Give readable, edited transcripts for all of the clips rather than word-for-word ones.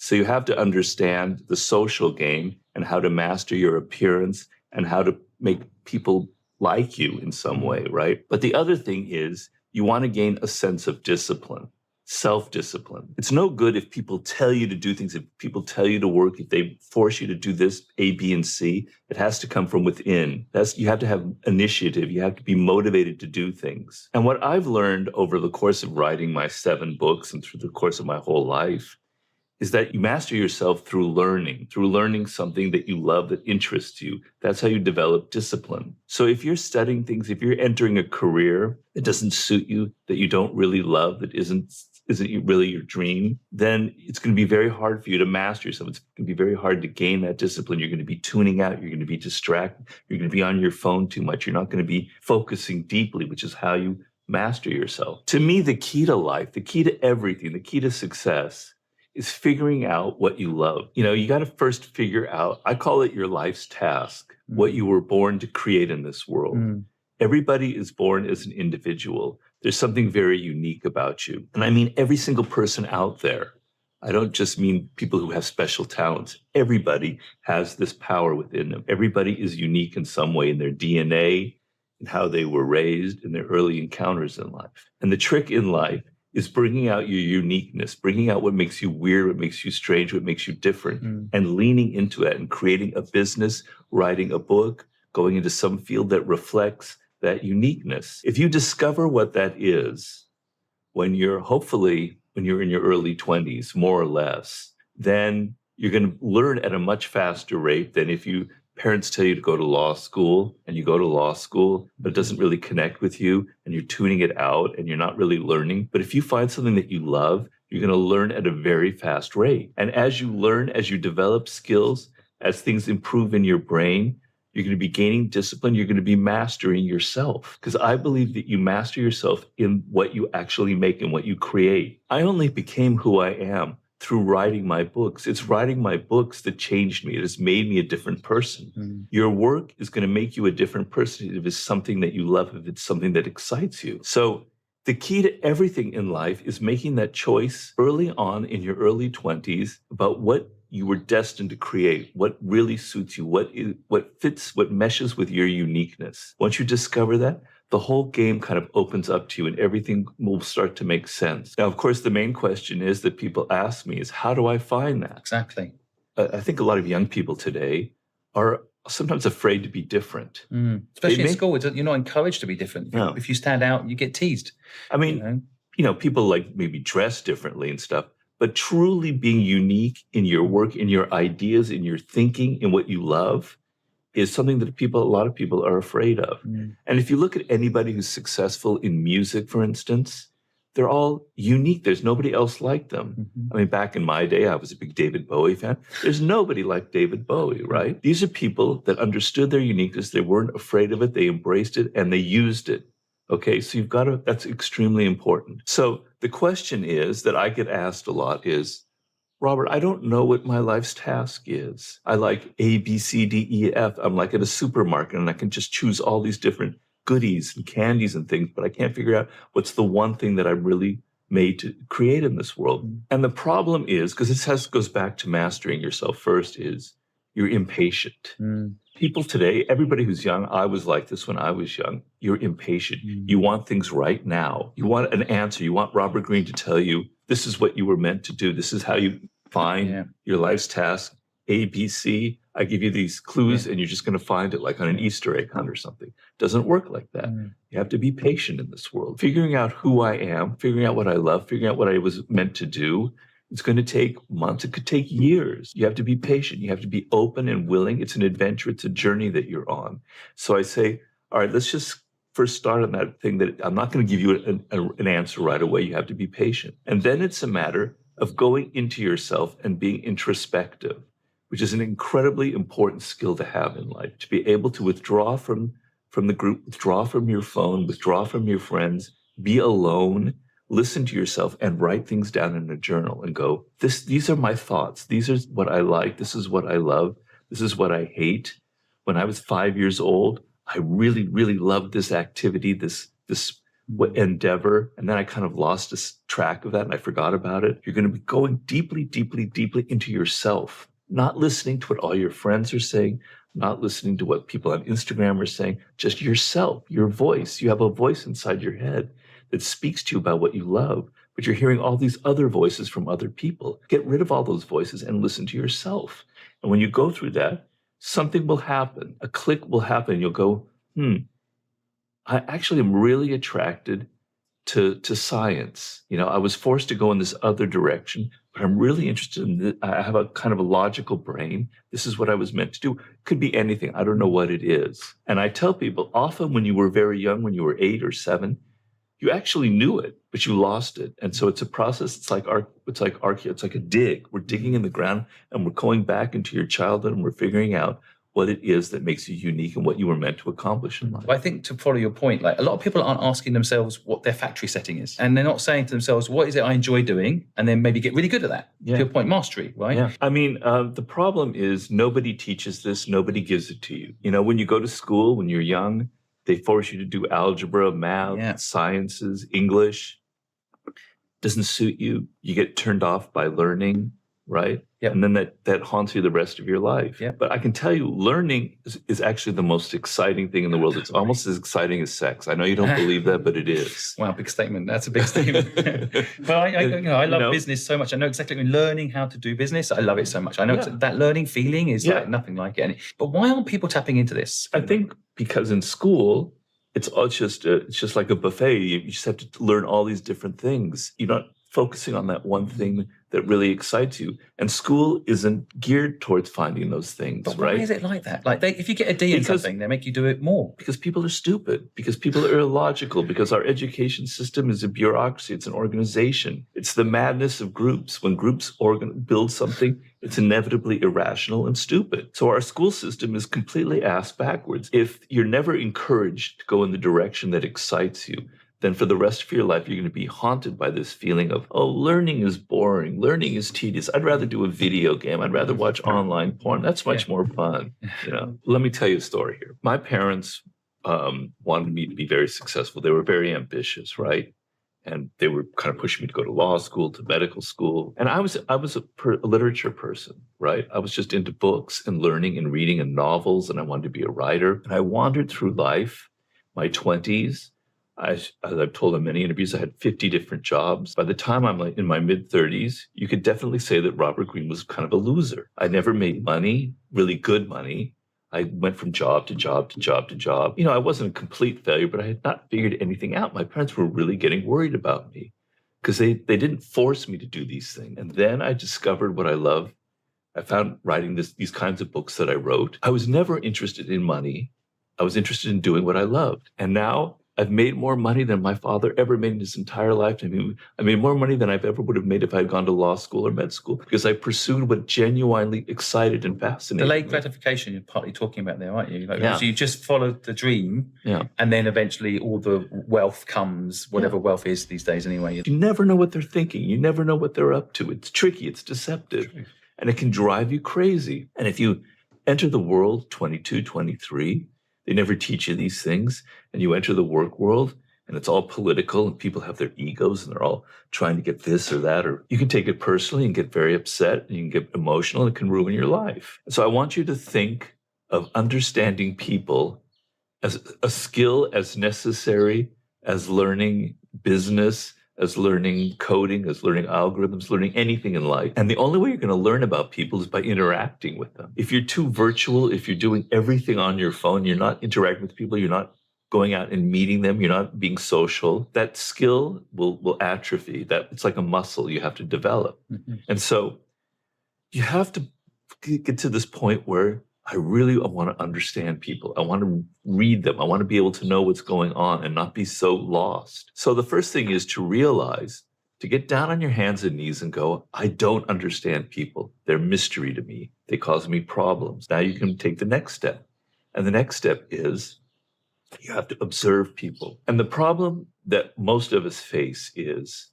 So you have to understand the social game and how to master your appearance and how to make people like you in some way, right? But the other thing is you want to gain a sense of discipline, self-discipline. It's no good if people tell you to do things, if people tell you to work, if they force you to do this, A, B, and C. It has to come from within. You have to have initiative. You have to be motivated to do things. And what I've learned over the course of writing my 7 books and through the course of my whole life is that you master yourself through learning something that you love, that interests you. That's how you develop discipline. So if you're studying things, if you're entering a career that doesn't suit you, that you don't really love, that isn't really your dream, then it's going to be very hard for you to master yourself. It's going to be very hard to gain that discipline. You're going to be tuning out. You're going to be distracted. You're going to be on your phone too much. You're not going to be focusing deeply, which is how you master yourself. To me, the key to life, the key to everything, the key to success is figuring out what you love. You got to first figure out, I call it your life's task, what you were born to create in this world. Everybody is born as an individual. There's something very unique about you. And I mean every single person out there. I don't just mean people who have special talents. Everybody has this power within them. Everybody is unique in some way in their DNA, in how they were raised, in their early encounters in life. And the trick in life is bringing out your uniqueness, bringing out what makes you weird, what makes you strange, what makes you different, and leaning into it and creating a business, writing a book, going into some field that reflects that uniqueness. If you discover what that is when you're in your early 20s, more or less, then you're going to learn at a much faster rate than if parents tell you to go to law school and you go to law school, but it doesn't really connect with you and you're tuning it out and you're not really learning. But if you find something that you love, you're going to learn at a very fast rate. And as you learn, as you develop skills, as things improve in your brain, you're going to be gaining discipline. You're going to be mastering yourself. Because I believe that you master yourself in what you actually make and what you create. I only became who I am through writing my books. It's writing my books that changed me. It has made me a different person. Your work is going to make you a different person if it's something that you love, if it's something that excites you. So the key to everything in life is making that choice early on in your early 20s about what you were destined to create, what really suits you, what fits, what meshes with your uniqueness. Once you discover that, the whole game kind of opens up to you and everything will start to make sense. Now, of course, the main question is that people ask me is, how do I find that? Exactly. I think a lot of young people today are sometimes afraid to be different. Especially in school, you're not encouraged to be different. No. If you stand out, you get teased. I mean, people like maybe dress differently and stuff, but truly being unique in your work, in your ideas, in your thinking, in what you love, is something that a lot of people are afraid of. And if you look at anybody who's successful in music, for instance, they're all unique. There's nobody else like them. I mean, back in my day, I was a big David Bowie fan. There's nobody like David Bowie, right? These are people that understood their uniqueness. They weren't afraid of it. They embraced it and they used it. Okay, so that's extremely important. So the question is that I get asked a lot is, Robert, I don't know what my life's task is. I like A, B, C, D, E, F. I'm like at a supermarket and I can just choose all these different goodies and candies and things, but I can't figure out what's the one thing that I'm really made to create in this world. And the problem is, because this goes back to mastering yourself first, is you're impatient. People today, everybody who's young, I was like this when I was young, you're impatient. You want things right now. You want an answer. You want Robert Greene to tell you, this is what you were meant to do. This is how you find your life's task, A, B, C. I give you these clues and you're just going to find it like on an Easter egg hunt or something. It doesn't work like that. You have to be patient in this world. Figuring out who I am, figuring out what I love, figuring out what I was meant to do. It's going to take months. It could take years. You have to be patient. You have to be open and willing. It's an adventure. It's a journey that you're on. So I say, all right, let's just first start on that thing that I'm not going to give you an answer right away. You have to be patient. And then it's a matter of going into yourself and being introspective, which is an incredibly important skill to have in life, to be able to withdraw from the group, withdraw from your phone, withdraw from your friends, be alone, listen to yourself and write things down in a journal and go, these are my thoughts. These are what I like. This is what I love. This is what I hate. When I was 5 years old, I really, really loved this activity, this endeavor, and then I kind of lost track of that and I forgot about it. You're going to be going deeply, deeply, deeply into yourself, not listening to what all your friends are saying, not listening to what people on Instagram are saying, just yourself, your voice. You have a voice inside your head that speaks to you about what you love, but you're hearing all these other voices from other people. Get rid of all those voices and listen to yourself. And when you go through that, something will happen. A click will happen. You'll go, I actually am really attracted to science. I was forced to go in this other direction, but I'm really interested in this. I have a kind of a logical brain. This is what I was meant to do. Could be anything. I don't know what it is. And I tell people, often when you were very young, when you were 8 or 7, you actually knew it, but you lost it. And so it's a process. It's like it's like a dig. We're digging in the ground and we're going back into your childhood and we're figuring out what it is that makes you unique and what you were meant to accomplish in life. I think, to follow your point, like, a lot of people aren't asking themselves what their factory setting is. And they're not saying to themselves, what is it I enjoy doing? And then maybe get really good at that. To your point, mastery, right? Yeah. I mean, the problem is nobody teaches this. Nobody gives it to you. When you go to school, when you're young, they force you to do algebra, math, sciences, English. Doesn't suit you. You get turned off by learning, right? Yep. And then that haunts you the rest of your life. Yep. But I can tell you, learning is actually the most exciting thing in the world. It's almost as exciting as sex. I know you don't believe that, but it is. Wow, big statement. That's a big statement. But I love business so much. I know exactly when learning how to do business. I love it so much. I know that learning feeling is like nothing like it. But why aren't people tapping into this? I think because in school, it's just like a buffet. You just have to learn all these different things. You're not focusing on that one thing that really excites you. And school isn't geared towards finding those things, but right? Why is it like that? Like, if you get a D in something, they make you do it more. Because people are stupid, because people are illogical, because our education system is a bureaucracy, it's an organization. It's the madness of groups. When groups build something, it's inevitably irrational and stupid. So our school system is completely ass backwards. If you're never encouraged to go in the direction that excites you, then for the rest of your life, you're going to be haunted by this feeling of, learning is boring. Learning is tedious. I'd rather do a video game. I'd rather watch online porn. That's much more fun. Let me tell you a story here. My parents wanted me to be very successful. They were very ambitious, right? And they were kind of pushing me to go to law school, to medical school. And I was a literature person, right? I was just into books and learning and reading and novels, and I wanted to be a writer. And I wandered through life, my 20s. As I've told in many interviews, I had 50 different jobs. By the time I'm in my mid-30s, you could definitely say that Robert Greene was kind of a loser. I never made money, really good money. I went from job to job to job to job. I wasn't a complete failure, but I had not figured anything out. My parents were really getting worried about me because they didn't force me to do these things. And then I discovered what I love. I found writing these kinds of books that I wrote. I was never interested in money. I was interested in doing what I loved. And now I've made more money than my father ever made in his entire lifetime. I made more money than I ever would have made if I had gone to law school or med school, because I pursued what genuinely excited and fascinated Delayed me. gratification, you're partly talking about there, aren't you? So you just followed the dream, and then eventually all the wealth comes, whatever wealth is these days anyway. You never know what they're thinking. You never know what they're up to. It's tricky. It's deceptive. And it can drive you crazy. And if you enter the world 22, 23, they never teach you these things. And you enter the work world and it's all political and people have their egos and they're all trying to get this or that, or you can take it personally and get very upset and you can get emotional and it can ruin your life. So I want you to think of understanding people as a skill as necessary as learning business, as learning coding, as learning algorithms, learning anything in life. And the only way you're going to learn about people is by interacting with them. If you're too virtual, if you're doing everything on your phone, you're not interacting with people, you're not going out and meeting them, you're not being social, that skill will atrophy. That it's like a muscle you have to develop. Mm-hmm. And so you have to get to this point where I want to understand people. I want to read them. I want to be able to know what's going on and not be so lost. So the first thing is to realize, to get down on your hands and knees and go, I don't understand people. They're mystery to me. They cause me problems. Now you can take the next step. And the next step is you have to observe people. And the problem that most of us face is,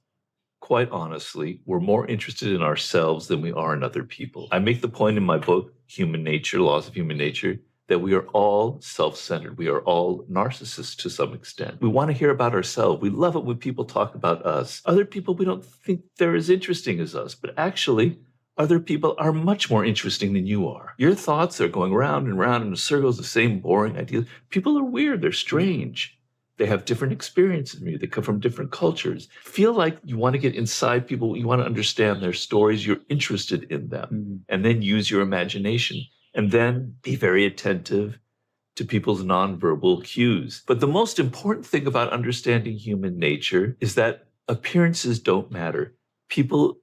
quite honestly, we're more interested in ourselves than we are in other people. I make the point in my book, Human Nature, Laws of Human Nature, that we are all self-centered. We are all narcissists to some extent. We want to hear about ourselves. We love it when people talk about us. Other people we don't think they're as interesting as us, but actually, other people are much more interesting than you are. Your thoughts are going round and round in circles, the same boring ideas. People are weird. They're strange. They have different experiences than you. They come from different cultures. Feel like you want to get inside people. You want to understand their stories. You're interested in them. And then use your imagination. And then be very attentive to people's nonverbal cues. But the most important thing about understanding human nature is that appearances don't matter. People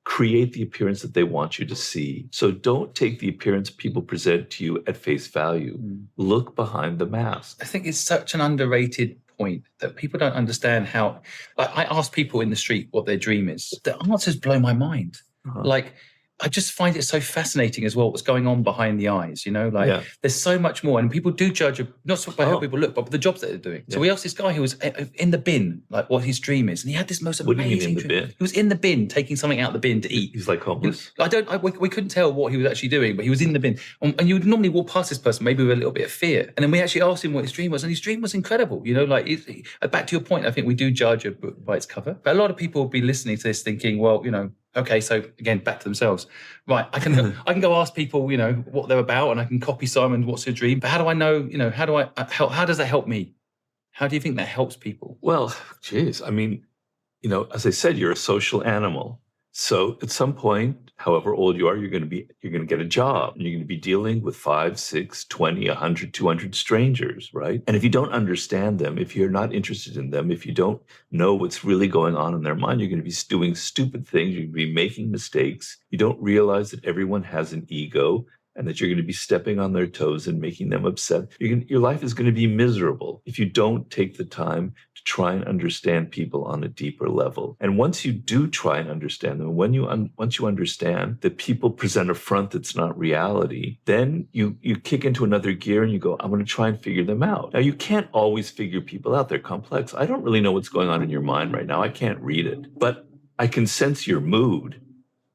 create the appearance that they want you to see. So don't take the appearance people present to you at face value. Look behind the mask. I think it's such an underrated point that people don't understand how, like, I ask people in the street what their dream is. The answers blow my mind. Like, I just find it so fascinating as well, what's going on behind the eyes, there's so much more. And people do judge, not by how people look, but the jobs that they're doing. So we asked this guy who was in the bin, like what his dream is. And he had this most amazing What do you mean in the bin? He was in the bin, taking something out of the bin to eat. He's like homeless? We couldn't tell what he was actually doing, but he was in the bin. And you would normally walk past this person, maybe with a little bit of fear. And then we actually asked him what his dream was. And his dream was incredible. Back to your point, I think we do judge a book by its cover. But a lot of people will be listening to this thinking, well, okay, so again, back to themselves. Right, I can go ask people, what they're about, and I can copy Simon, what's your dream? But how do I know, how does that help me? How do you think that helps people? Well, geez, I mean, as I said, you're a social animal. So at some point, however old you are, you're going to get a job, and you're going to be dealing with 5, 6, 20, 100, 200 strangers, right? And if you don't understand them, if you're not interested in them, if you don't know what's really going on in their mind, you're going to be doing stupid things. You're going to be making mistakes. You don't realize that everyone has an ego, and that you're going to be stepping on their toes and making them upset. Your life is going to be miserable if you don't take the time to try and understand people on a deeper level. And once you do try and understand them, once you understand that people present a front that's not reality, then you kick into another gear and you go, I'm going to try and figure them out. Now, you can't always figure people out. They're complex. I don't really know what's going on in your mind right now. I can't read it. But I can sense your mood.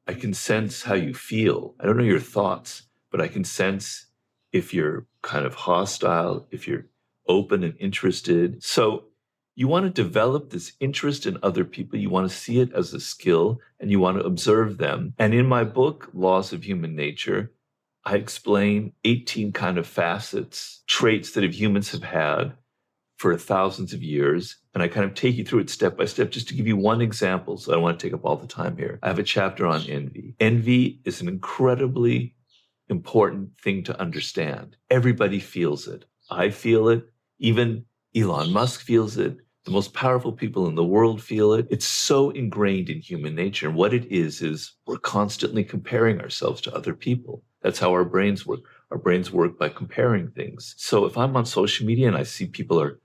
I can sense how you feel. I don't know your thoughts, but I can sense if you're kind of hostile, if you're open and interested. So you want to develop this interest in other people. You want to see it as a skill, and you want to observe them. And in my book, Laws of Human Nature, I explain 18 kind of facets, traits that humans have had for thousands of years. And I kind of take you through it step by step, just to give you one example. So I don't want to take up all the time here. I have a chapter on envy. Envy is an incredibly important thing to understand. Everybody feels it. I feel it. Even Elon Musk feels it. The most powerful people in the world feel it. It's so ingrained in human nature. And what it is we're constantly comparing ourselves to other people. That's how our brains work. Our brains work by comparing things. So if I'm on social media and I see people are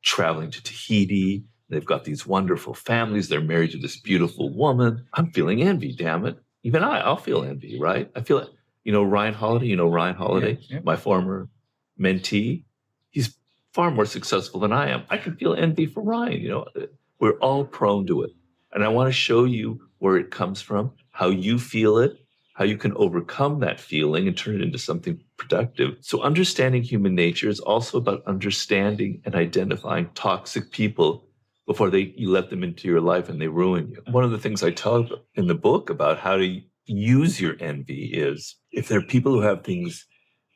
traveling to Tahiti, they've got these wonderful families, they're married to this beautiful woman, I'm feeling envy, damn it. Even I'll feel envy, right? I feel it. Ryan Holiday, Yeah. my former mentee, he's far more successful than I am. I can feel envy for Ryan. We're all prone to it. And I want to show you where it comes from, how you feel it, how you can overcome that feeling and turn it into something productive. So understanding human nature is also about understanding and identifying toxic people before you let them into your life and they ruin you. One of the things I talk in the book about how to use your envy is, if there are people who have things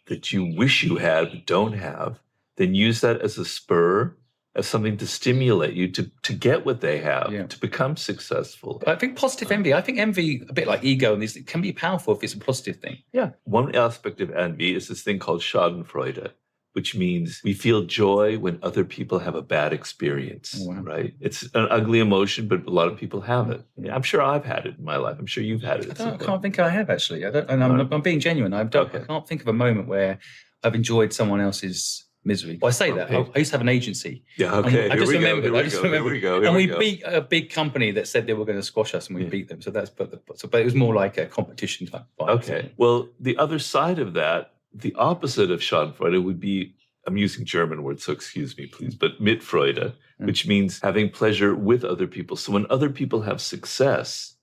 that you wish you had but don't have, then use that as a spur, as something to stimulate you to get what they have, to become successful. I think positive envy, a bit like ego, and it can be powerful if it's a positive thing. Yeah. One aspect of envy is this thing called Schadenfreude, which means we feel joy when other people have a bad experience, right? It's an ugly emotion, but a lot of people have it. Yeah, I'm sure I've had it in my life. I'm sure you've had it. I can't think I have, actually. I'm being genuine. I can't think of a moment where I've enjoyed someone else's misery. Well, I say that. I used to have an agency. Yeah, okay. I just remember. Here we go. And we beat a big company that said they were going to squash us, and we beat them. So but it was more like a competition type fight. Okay. Well, the other side of that, the opposite of Schadenfreude would be, I'm using German words, so excuse me, please, but Mitfreude, which means having pleasure with other people. So when other people have success,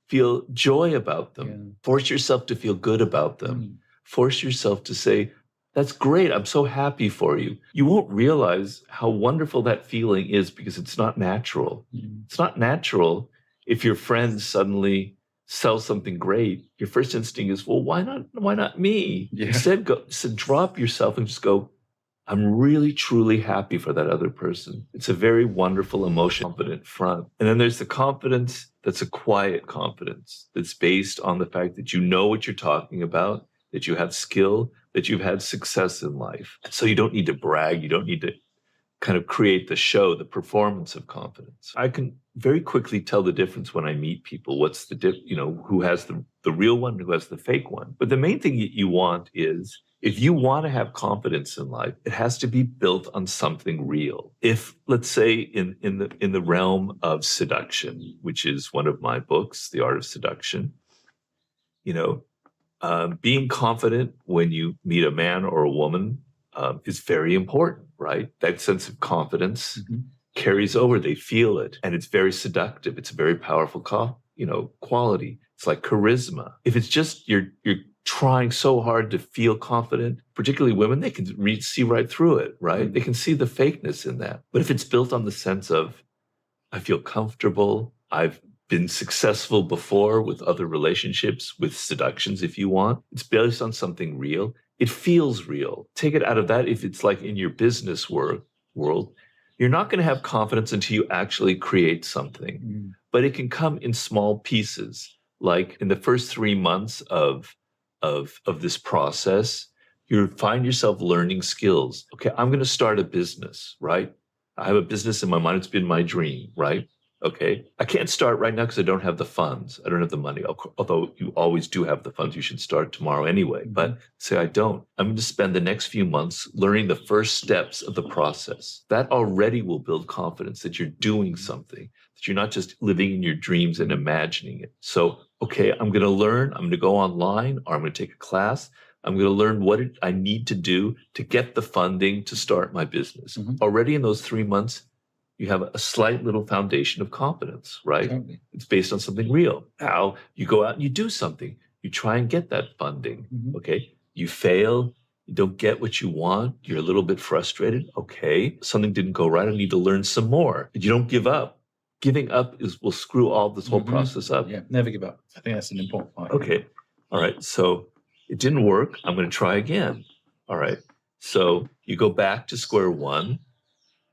feel joy about them. Yeah. Force yourself to feel good about them. Force yourself to say, That's great. I'm so happy for you. You won't realize how wonderful that feeling is because it's not natural. It's not natural if your friends suddenly sell something great. Your first instinct is, well, why not me? Yeah. Instead, drop yourself and just go, I'm really, truly happy for that other person. It's a very wonderful emotion, confident front. And then there's the confidence that's a quiet confidence that's based on the fact that you know what you're talking about, that you have skill, that you've had success in life. And so you don't need to brag. You don't need to kind of create the show, the performance of confidence. I can very quickly tell the difference when I meet people. What's the who has the real one, who has the fake one. But the main thing that you want is, if you want to have confidence in life, it has to be built on something real. If, let's say, in the realm of seduction, which is one of my books, The Art of Seduction, being confident when you meet a man or a woman is very important, right? That sense of confidence carries over. They feel it, and it's very seductive. It's a very powerful quality. It's like charisma. If it's just you're trying so hard to feel confident, particularly women, they can see right through it, right? They can see the fakeness in that. But if it's built on the sense of, I feel comfortable, I've been successful before with other relationships, with seductions, if you want, it's based on something real. It feels real. Take it out of that. If it's like in your business world, you're not going to have confidence until you actually create something. But it can come in small pieces. Like in the first 3 months of this process, you find yourself learning skills. Okay, I'm going to start a business, right? I have a business in my mind. It's been my dream, right? Okay, I can't start right now because I don't have the funds. I don't have the money. Although you always do have the funds, you should start tomorrow anyway. But say I don't. I'm going to spend the next few months learning the first steps of the process. That already will build confidence that you're doing something, that you're not just living in your dreams and imagining it. So, okay, I'm going to learn. I'm going to go online, or I'm going to take a class. I'm going to learn what I need to do to get the funding to start my business. Already in those 3 months, you have a slight little foundation of confidence, right? Totally. It's based on something real. Now you go out and you do something. You try and get that funding, okay? You fail. You don't get what you want. You're a little bit frustrated. Okay, something didn't go right. I need to learn some more. But you don't give up. Giving up will screw all this whole process up. Yeah, never give up. I think that's an important point. Okay, all right. So it didn't work. I'm going to try again. All right. So you go back to square one.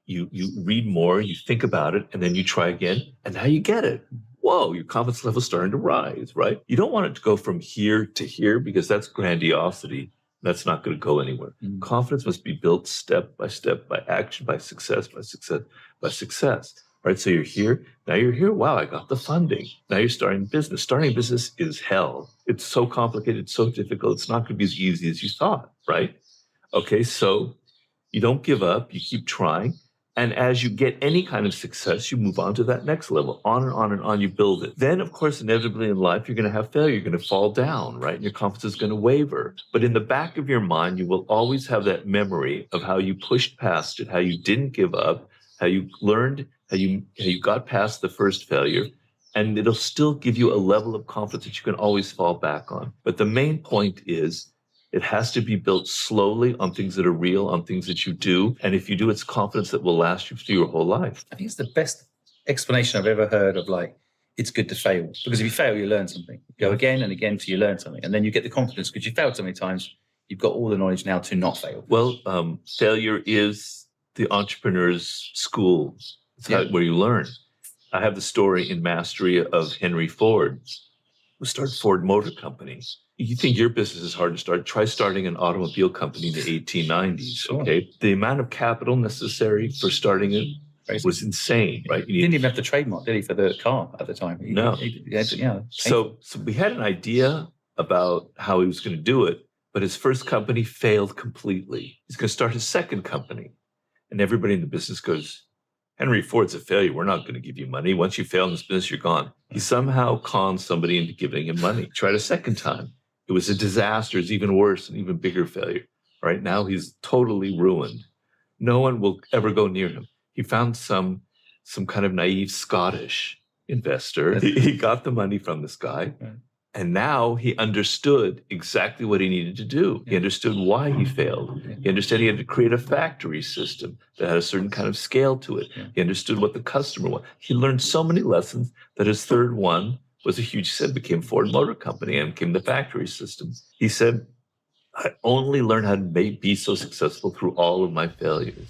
You read more, you think about it, and then you try again, and now you get it. Whoa, your confidence level is starting to rise, right? You don't want it to go from here to here because that's grandiosity. That's not going to go anywhere. Confidence must be built step by step, by action, by success, by success, by success. Right? So you're here. Now you're here. Wow, I got the funding. Now you're starting business. Starting a business is hell. It's so complicated, it's so difficult. It's not going to be as easy as you thought, right? Okay, so you don't give up. You keep trying. And as you get any kind of success, you move on to that next level, on and on and on, you build it. Then, of course, inevitably in life, you're going to have failure. You're going to fall down, right? And your confidence is going to waver. But in the back of your mind, you will always have that memory of how you pushed past it, how you didn't give up, how you learned, how you got past the first failure. And it'll still give you a level of confidence that you can always fall back on. But the main point is, it has to be built slowly on things that are real, on things that you do. And if you do, it's confidence that will last you through your whole life. I think it's the best explanation I've ever heard of, like, it's good to fail. Because if you fail, you learn something. You go again and again till you learn something. And then you get the confidence because you failed so many times. You've got all the knowledge now to not fail. Well, failure is the entrepreneur's school. It's where you learn. I have the story in Mastery of Henry Ford, who started Ford Motor Company. You think your business is hard to start? Try starting an automobile company in the 1890s, Sure. Okay? The amount of capital necessary for starting it was insane, right? He didn't even have the trademark, did he, for the car at the time? No. So we had an idea about how he was going to do it, but his first company failed completely. He's going to start his second company. And everybody in the business goes, Henry Ford's a failure. We're not going to give you money. Once you fail in this business, you're gone. He somehow conned somebody into giving him money. Tried a second time. It was a disaster. It's even worse, an even bigger failure. All right, now he's totally ruined. No one will ever go near him. He found some kind of naive Scottish investor. He got the money from this guy, And now he understood exactly what he needed to do. He understood why he failed. He understood he had to create a factory system that had a certain kind of scale to it. He understood what the customer wanted. He learned so many lessons that his third one was a huge success, became Ford Motor Company and became the factory system. He said, I only learned how to be so successful through all of my failures.